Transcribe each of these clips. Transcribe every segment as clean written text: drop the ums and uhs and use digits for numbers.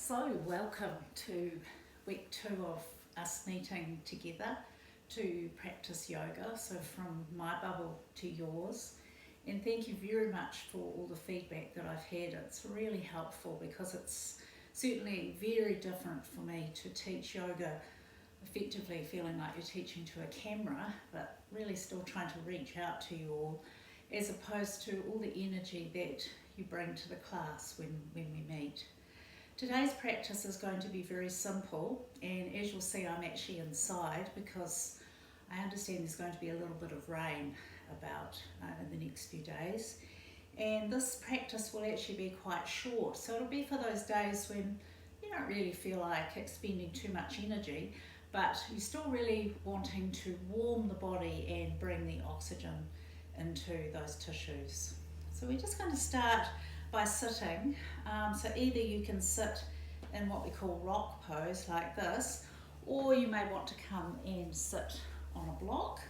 So welcome to week 2 of us meeting together to practice yoga, so from my bubble to yours. And thank you very much for all the feedback that I've had. It's really helpful because it's certainly very different for me to teach yoga effectively feeling like you're teaching to a camera, but really still trying to reach out to you all, as opposed to all the energy that you bring to the class when we meet. Today's practice is going to be very simple, and as you'll see, I'm actually inside because I understand there's going to be a little bit of rain about in the next few days, and this practice will actually be quite short, so it'll be for those days when you don't really feel like expending too much energy, but you're still really wanting to warm the body and bring the oxygen into those tissues. So we're just going to start by sitting. So either you can sit in what we call rock pose like this, or you may want to come and sit on a block.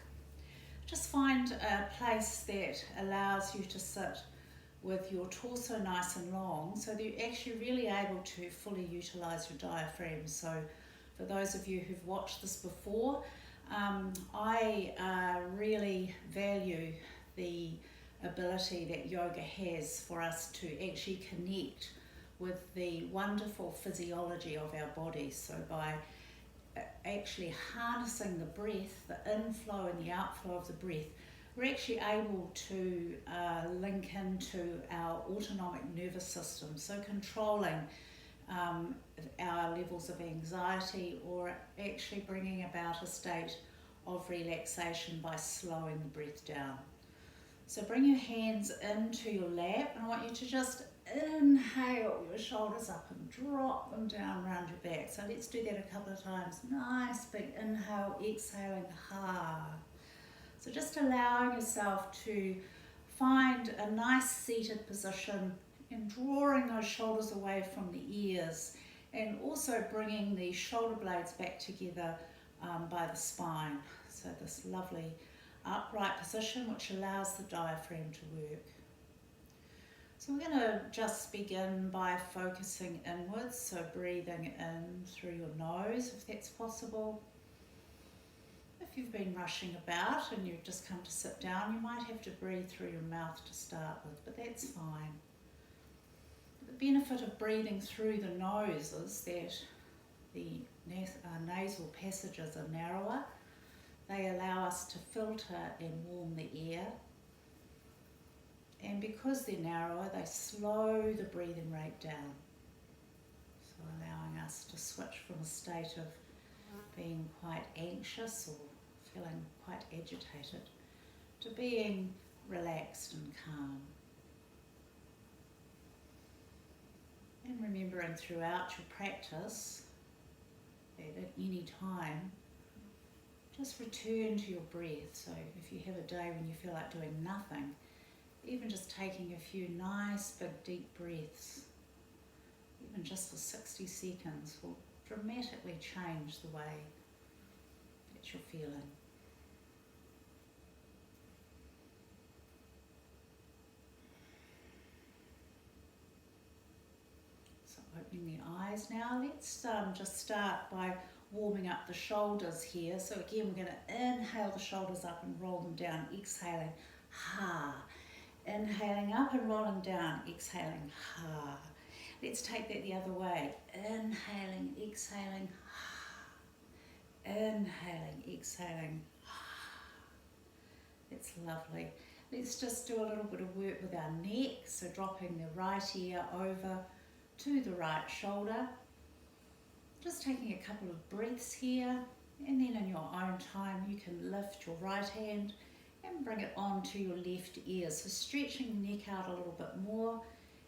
Just find a place that allows you to sit with your torso nice and long, so that you're actually really able to fully utilize your diaphragm. So for those of you who've watched this before, I really value the ability that yoga has for us to actually connect with the wonderful physiology of our bodies. So by actually harnessing the breath, the inflow and the outflow of the breath, we're actually able to link into our autonomic nervous system, so controlling our levels of anxiety, or actually bringing about a state of relaxation by slowing the breath down. So bring your hands into your lap, and I want you to just inhale your shoulders up and drop them down around your back. So let's do that a couple of times. Nice big inhale, exhaling ha. So just allowing yourself to find a nice seated position and drawing those shoulders away from the ears, and also bringing the shoulder blades back together by the spine. So this lovely upright position which allows the diaphragm to work. So we're going to just begin by focusing inwards, so breathing in through your nose if that's possible. If you've been rushing about and you've just come to sit down, you might have to breathe through your mouth to start with, but that's fine. The benefit of breathing through the nose is that the nasal passages are narrower. They allow us to filter and warm the air, and because they're narrower, they slow the breathing rate down, so allowing us to switch from a state of being quite anxious or feeling quite agitated to being relaxed and calm. And remembering throughout your practice that at any time, just return to your breath. So if you have a day when you feel like doing nothing, even just taking a few nice big deep breaths, even just for 60 seconds, will dramatically change the way that you're feeling. So opening the eyes now, let's just start by warming up the shoulders here. So again, we're going to inhale the shoulders up and roll them down, exhaling ha. Inhaling up and rolling down, exhaling ha. Let's take that the other way. Inhaling, exhaling ha. Inhaling, exhaling ha. That's lovely. Let's just do a little bit of work with our neck. So dropping the right ear over to the right shoulder. Just taking a couple of breaths here, and then in your own time you can lift your right hand and bring it onto your left ear. So stretching the neck out a little bit more,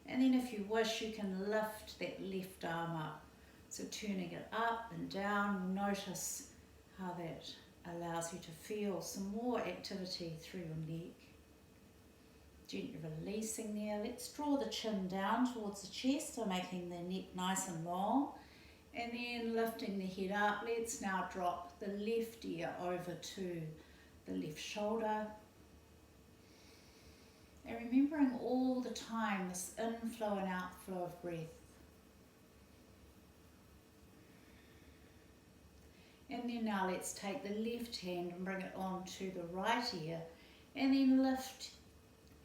and then if you wish you can lift that left arm up. So turning it up and down, notice how that allows you to feel some more activity through your neck. Gently releasing there. Let's draw the chin down towards the chest, so making the neck nice and long. And then lifting the head up, let's now drop the left ear over to the left shoulder. And remembering all the time this inflow and outflow of breath. And then now let's take the left hand and bring it onto the right ear, and then lift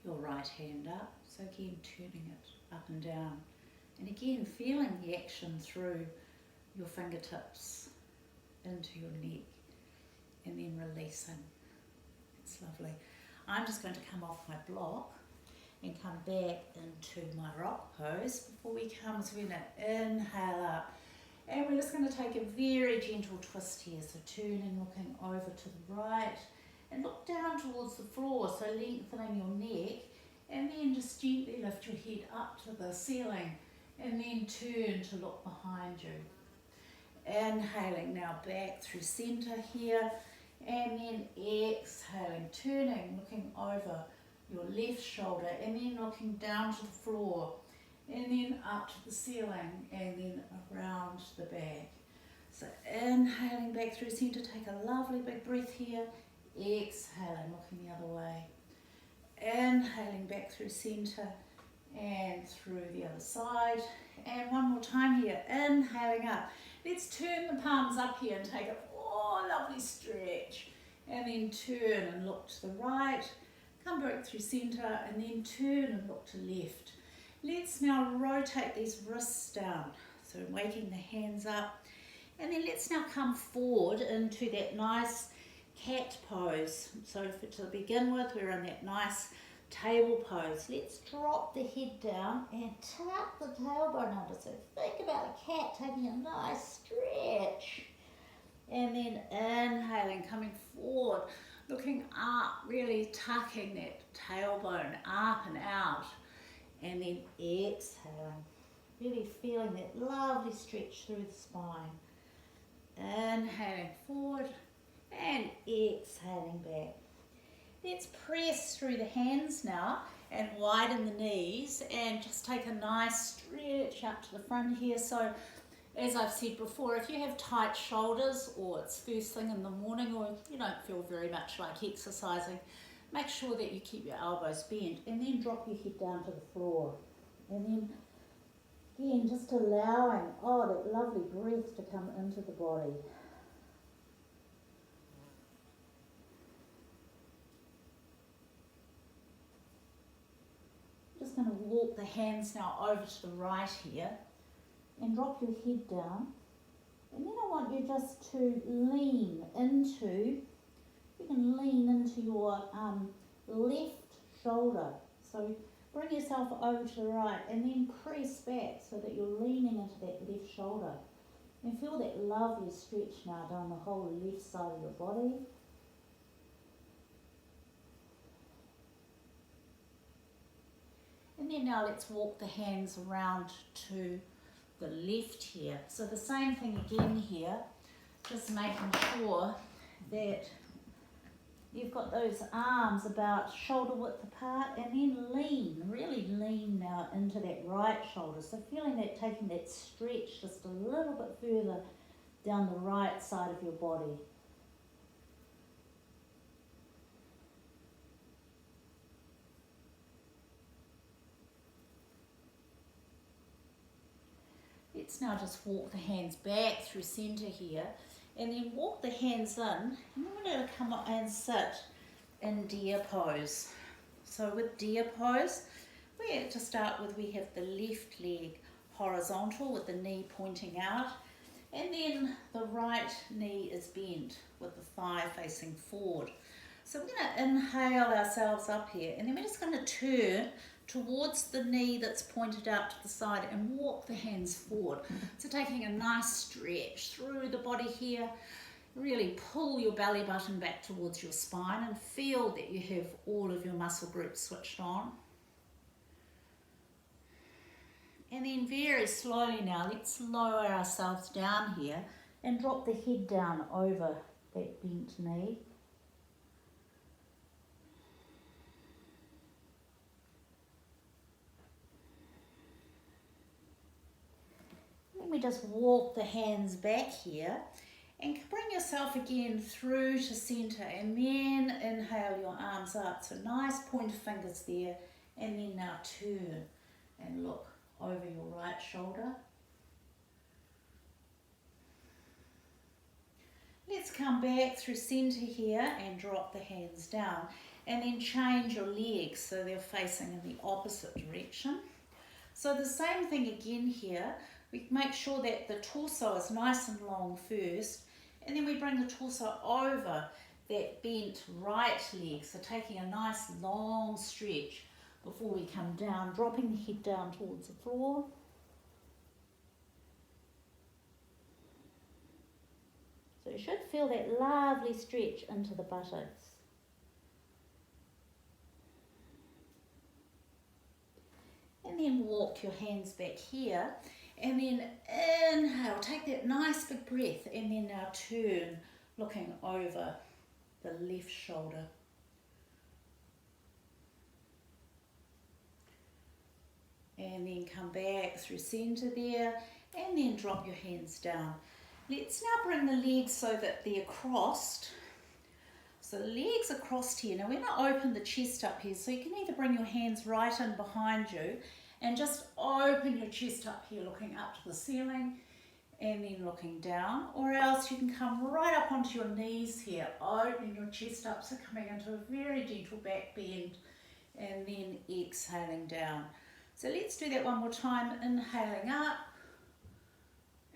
your right hand up. So again, turning it up and down. And again, feeling the action through your fingertips into your neck, and then releasing. It's lovely. I'm just going to come off my block and come back into my rock pose before we come. So we're going to inhale up, and we're just going to take a very gentle twist here. So turning, looking over to the right, and look down towards the floor, so lengthening your neck, and then just gently lift your head up to the ceiling, and then turn to look behind you. Inhaling now back through center here, and then exhaling, turning, looking over your left shoulder, and then looking down to the floor, and then up to the ceiling, and then around the back. So inhaling back through center, take a lovely big breath here, exhaling, looking the other way. Inhaling back through center and through the other side. And one more time here, inhaling up. Let's turn the palms up here and take a lovely stretch. And then turn and look to the right. Come back through center and then turn and look to left. Let's now rotate these wrists down. So waking the hands up. And then let's now come forward into that nice cat pose. So to begin with, we're in that nice table pose. Let's drop the head down and tuck the tailbone under. So think about a cat taking a nice stretch. And then inhaling, coming forward, looking up, really tucking that tailbone up and out. And then exhaling, really feeling that lovely stretch through the spine. Inhaling forward and exhaling back. Let's press through the hands now and widen the knees and just take a nice stretch out to the front here. So as I've said before, if you have tight shoulders or it's first thing in the morning or you don't feel very much like exercising, make sure that you keep your elbows bent and then drop your head down to the floor. And then again, just allowing, that lovely breath to come into the body. Just going to walk the hands now over to the right here and drop your head down. And then I want you just to lean into, you can lean into your left shoulder. So bring yourself over to the right and then press back so that you're leaning into that left shoulder. And feel that lovely stretch now down the whole left side of your body. And then now let's walk the hands around to the left here. So the same thing again here, just making sure that you've got those arms about shoulder width apart, and then lean, really lean now into that right shoulder. So feeling that, taking that stretch just a little bit further down the right side of your body. Let's now just walk the hands back through center here and then walk the hands in, and then we're going to come up and sit in deer pose. So with deer pose, to start with, we have the left leg horizontal with the knee pointing out, and then the right knee is bent with the thigh facing forward. So we're going to inhale ourselves up here, and then we're just going to turn towards the knee that's pointed out to the side and walk the hands forward. So taking a nice stretch through the body here, really pull your belly button back towards your spine and feel that you have all of your muscle groups switched on. And then very slowly now, let's lower ourselves down here and drop the head down over that bent knee. Then we just walk the hands back here and bring yourself again through to center, and then inhale your arms up. So nice pointer fingers there, and then now turn and look over your right shoulder. Let's come back through centre here and drop the hands down, and then change your legs so they're facing in the opposite direction. So the same thing again here. We make sure that the torso is nice and long first, and then we bring the torso over that bent right leg, so taking a nice long stretch before we come down, dropping the head down towards the floor. So you should feel that lovely stretch into the buttocks. And then walk your hands back here, and then inhale, take that nice big breath, and then now turn, looking over the left shoulder. And then come back through centre there, and then drop your hands down. Let's now bring the legs so that they're crossed. So the legs are crossed here. Now we're going to open the chest up here, so you can either bring your hands right in behind you and just open your chest up here, looking up to the ceiling and then looking down, or else you can come right up onto your knees here, opening your chest up, so coming into a very gentle back bend and then exhaling down. So let's do that one more time, inhaling up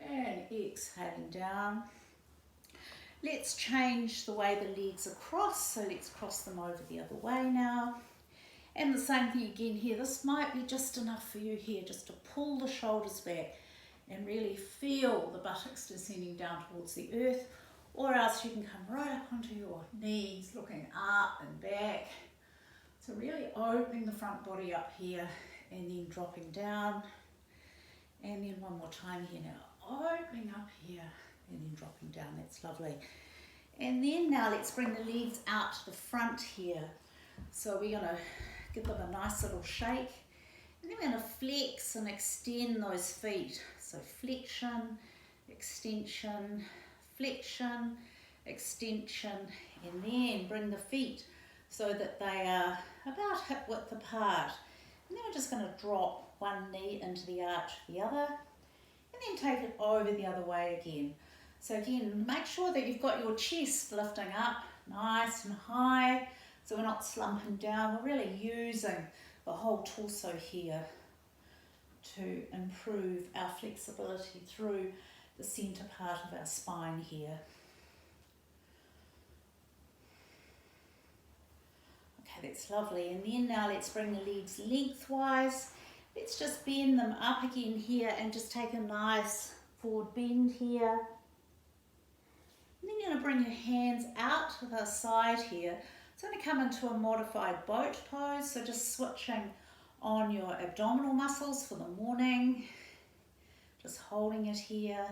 and exhaling down. Let's change the way the legs are crossed, so let's cross them over the other way now. And the same thing again here. This might be just enough for you here, just to pull the shoulders back and really feel the buttocks descending down towards the earth, or else you can come right up onto your knees, looking up and back. So really opening the front body up here and then dropping down. And then one more time here now, opening up here and then dropping down. That's lovely. And then now let's bring the legs out to the front here. So we're going to give them a nice little shake, and then we're going to flex and extend those feet. So flexion, extension, flexion, extension, and then bring the feet so that they are about hip width apart. And then we're just going to drop one knee into the arch of the other, and then take it over the other way again. So again, make sure that you've got your chest lifting up nice and high, so we're not slumping down. We're really using the whole torso here to improve our flexibility through the centre part of our spine here. Okay, that's lovely. And then now let's bring the legs lengthwise. Let's just bend them up again here and just take a nice forward bend here. And then you're going to bring your hands out to the side here. It's going to come into a modified boat pose, so just switching on your abdominal muscles for the morning, just holding it here.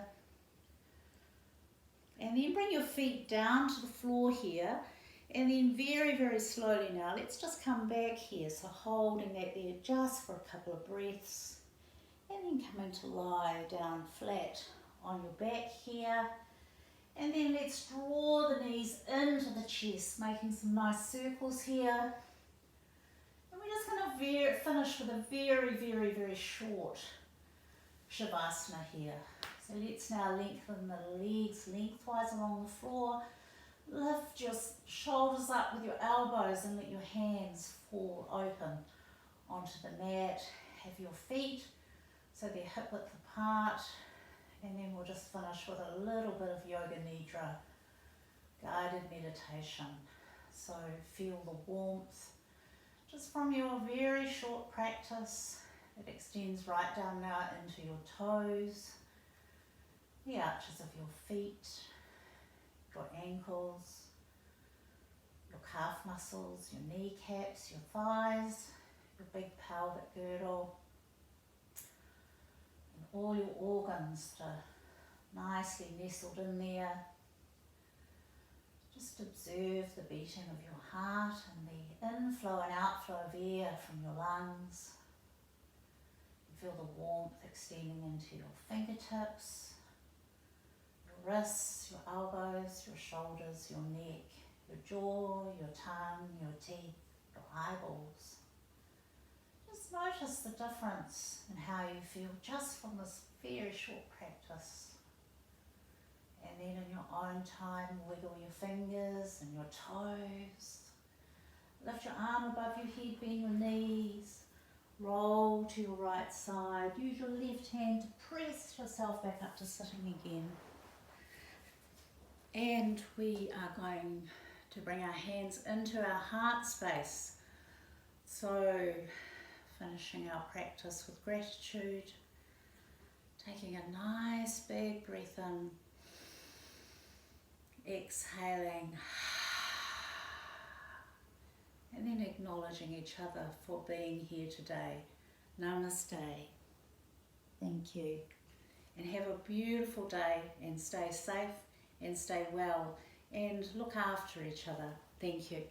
And then bring your feet down to the floor here, and then very, very slowly now, let's just come back here, so holding that there just for a couple of breaths, and then coming to lie down flat on your back here. And then let's draw the knees into the chest, making some nice circles here. And we're just going to finish with a very, very, very short Shavasana here. So let's now lengthen the legs lengthwise along the floor. Lift your shoulders up with your elbows and let your hands fall open onto the mat. Have your feet so they're hip width apart. And then we'll just finish with a little bit of Yoga Nidra, guided meditation. So feel the warmth just from your very short practice. It extends right down now into your toes, the arches of your feet, your ankles, your calf muscles, your kneecaps, your thighs, your big pelvic girdle. All your organs are nicely nestled in there. Just observe the beating of your heart and the inflow and outflow of air from your lungs. You feel the warmth extending into your fingertips, your wrists, your elbows, your shoulders, your neck, your jaw, your tongue, your teeth, your eyeballs. Just notice the difference in how you feel just from this very short practice. And then in your own time, wiggle your fingers and your toes. Lift your arm above your head, bend your knees. Roll to your right side. Use your left hand to press yourself back up to sitting again. And we are going to bring our hands into our heart space. So, finishing our practice with gratitude, taking a nice big breath in, exhaling, and then acknowledging each other for being here today. Namaste. Thank you. And have a beautiful day and stay safe and stay well and look after each other. Thank you.